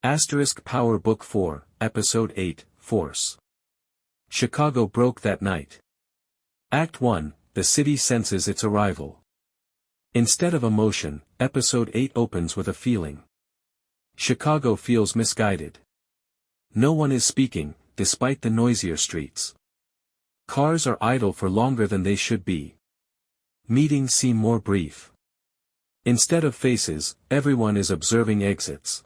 Power Book 4, Episode 8, Force. Chicago broke that night. Act 1, the city senses its arrival. Instead of emotion, Episode 8 opens with a feeling. Chicago feels misguided. No one is speaking, despite the noisier streets. Cars are idle for longer than they should be. Meetings seem more brief. Instead of faces, everyone is observing exits.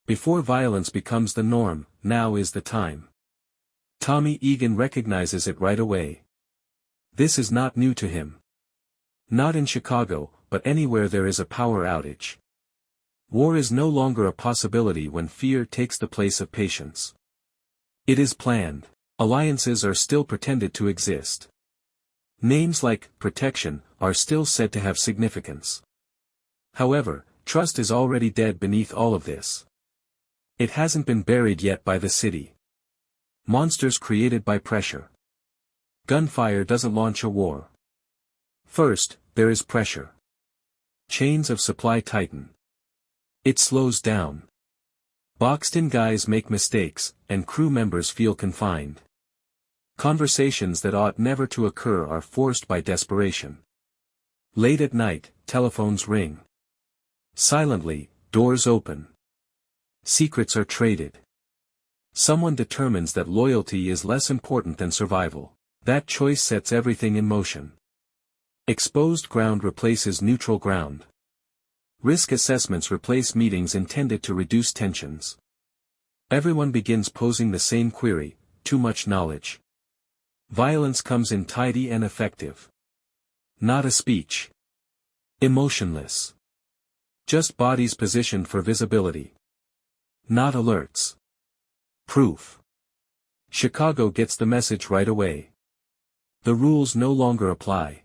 Before violence becomes the norm, now is the time. Tommy Egan recognizes it right away. This is not new to him. Not in Chicago, but anywhere there is a power outage. War is no longer a possibility when fear takes the place of patience. It is planned. Alliances are still pretended to exist. Names like protection are still said to have significance. However, trust is already dead beneath all of this. It hasn't been buried yet by the city. Monsters created by pressure. Gunfire doesn't launch a war. First, there is pressure. Chains of supply tighten. It slows down. Boxed-in guys make mistakes, and crew members feel confined. Conversations that ought never to occur are forced by desperation. Late at night, telephones ring. Silently, doors open. Secrets are traded. Someone determines that loyalty is less important than survival. That choice sets everything in motion. Exposed ground replaces neutral ground. Risk assessments replace meetings intended to reduce tensions. Everyone begins posing the same query: too much knowledge. Violence comes in tidy and effective. Not a speech. Emotionless. Just bodies positioned for visibility. Not alerts. Proof. Chicago gets the message right away. The rules no longer apply.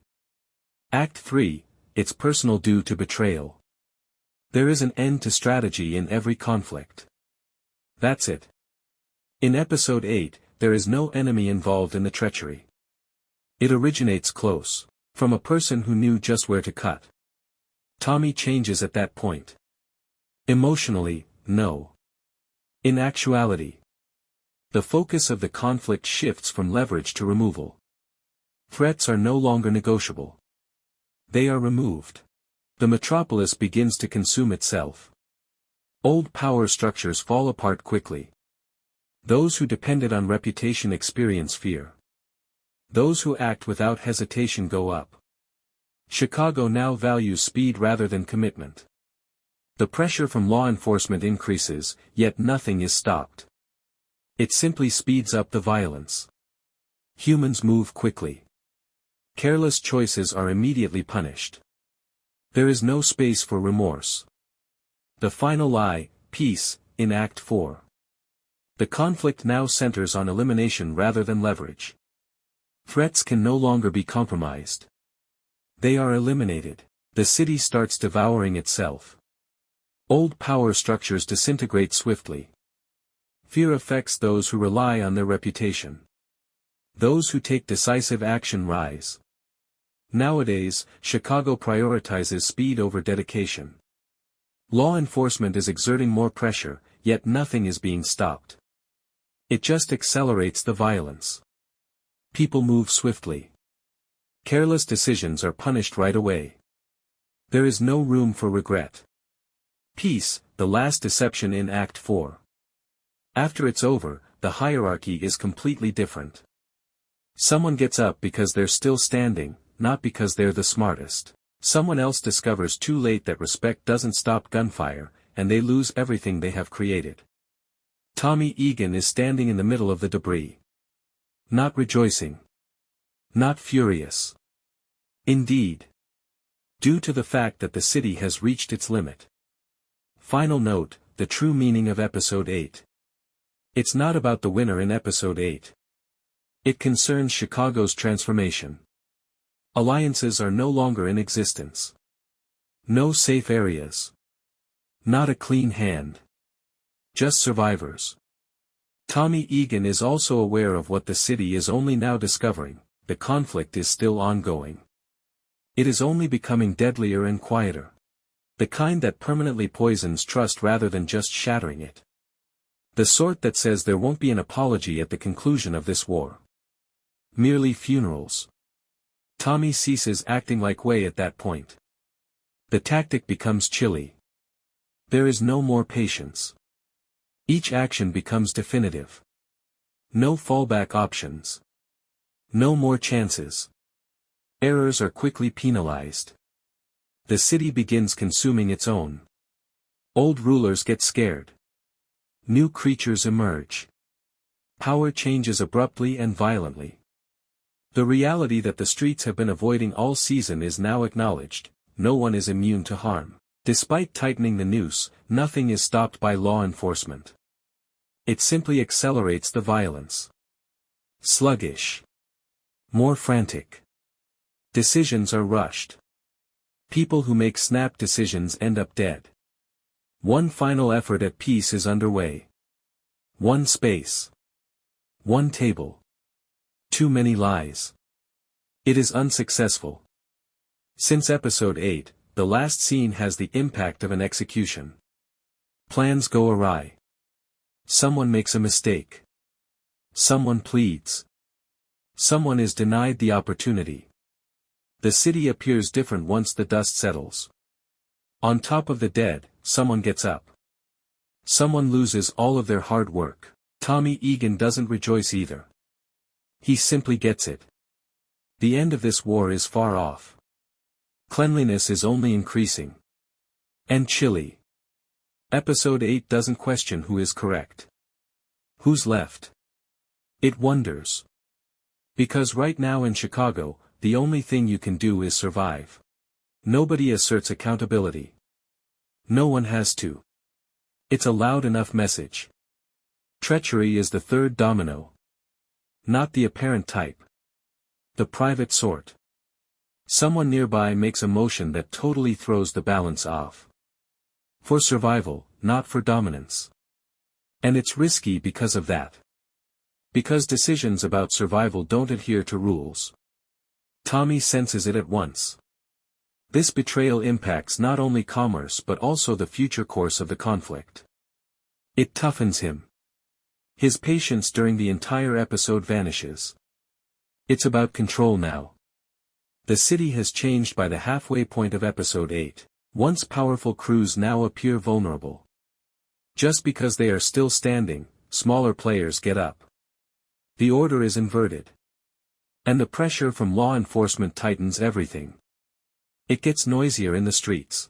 Act 3, it's personal due to betrayal. There is an end to strategy in every conflict. That's it. In Episode 8, there is no enemy involved in the treachery. It originates close, from a person who knew just where to cut. Tommy changes at that point. Emotionally, no. In actuality, the focus of the conflict shifts from leverage to removal. Threats are no longer negotiable. They are removed. The metropolis begins to consume itself. Old power structures fall apart quickly. Those who depended on reputation experience fear. Those who act without hesitation go up. Chicago now values speed rather than commitment. The pressure from law enforcement increases, yet nothing is stopped. It simply speeds up the violence. Humans move quickly. Careless choices are immediately punished. There is no space for remorse. The final lie, peace, in Act 4. The conflict now centers on elimination rather than leverage. Threats can no longer be compromised. They are eliminated. The city starts devouring itself. Old power structures disintegrate swiftly. Fear affects those who rely on their reputation. Those who take decisive action rise. Nowadays, Chicago prioritizes speed over dedication. Law enforcement is exerting more pressure, yet nothing is being stopped. It just accelerates the violence. People move swiftly. Careless decisions are punished right away. There is no room for regret. Peace, the last deception in Act 4. After it's over, the hierarchy is completely different. Someone gets up because they're still standing, not because they're the smartest. Someone else discovers too late that respect doesn't stop gunfire, and they lose everything they have created. Tommy Egan is standing in the middle of the debris. Not rejoicing. Not furious. Indeed. Due to the fact that the city has reached its limit. Final note, the true meaning of Episode 8. It's not about the winner in Episode 8. It concerns Chicago's transformation. Alliances are no longer in existence. No safe areas. Not a clean hand. Just survivors. Tommy Egan is also aware of what the city is only now discovering: the conflict is still ongoing. It is only becoming deadlier and quieter. The kind that permanently poisons trust rather than just shattering it. The sort that says there won't be an apology at the conclusion of this war. Merely funerals. Tommy ceases acting like Wei at that point. The tactic becomes chilly. There is no more patience. Each action becomes definitive. No fallback options. No more chances. Errors are quickly penalized. The city begins consuming its own. Old rulers get scared. New creatures emerge. Power changes abruptly and violently. The reality that the streets have been avoiding all season is now acknowledged. No one is immune to harm. Despite tightening the noose, nothing is stopped by law enforcement. It simply accelerates the violence. Sluggish. More frantic. Decisions are rushed. People who make snap decisions end up dead. One final effort at peace is underway. One space. One table. Too many lies. It is unsuccessful. Since episode 8, the last scene has the impact of an execution. Plans go awry. Someone makes a mistake. Someone pleads. Someone is denied the opportunity. The city appears different once the dust settles. On top of the dead, someone gets up. Someone loses all of their hard work. Tommy Egan doesn't rejoice either. He simply gets it. The end of this war is far off. Cleanliness is only increasing. And chilly. Episode 8 doesn't question who is correct. Who's left? It wonders. Because right now in Chicago, the only thing you can do is survive. Nobody asserts accountability. No one has to. It's a loud enough message. Treachery is the third domino. Not the apparent type. The private sort. Someone nearby makes a motion that totally throws the balance off. For survival, not for dominance. And it's risky because of that. Because decisions about survival don't adhere to rules. Tommy senses it at once. This betrayal impacts not only commerce but also the future course of the conflict. It toughens him. His patience during the entire episode vanishes. It's about control now. The city has changed by the halfway point of episode 8. Once powerful crews now appear vulnerable. Just because they are still standing, smaller players get up. The order is inverted. And the pressure from law enforcement tightens everything. It gets noisier in the streets.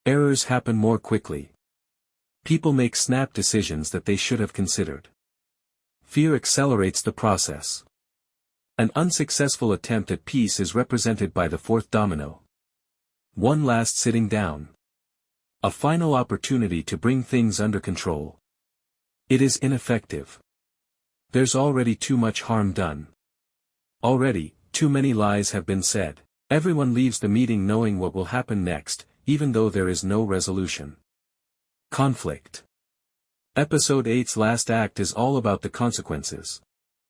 Errors happen more quickly. People make snap decisions that they should have considered. Fear accelerates the process. An unsuccessful attempt at peace is represented by the fourth domino. One last sitting down. A final opportunity to bring things under control. It is ineffective. There's already too much harm done. Already, too many lies have been said. Everyone leaves the meeting knowing what will happen next, even though there is no resolution. Conflict. Episode 8's last act is all about the consequences.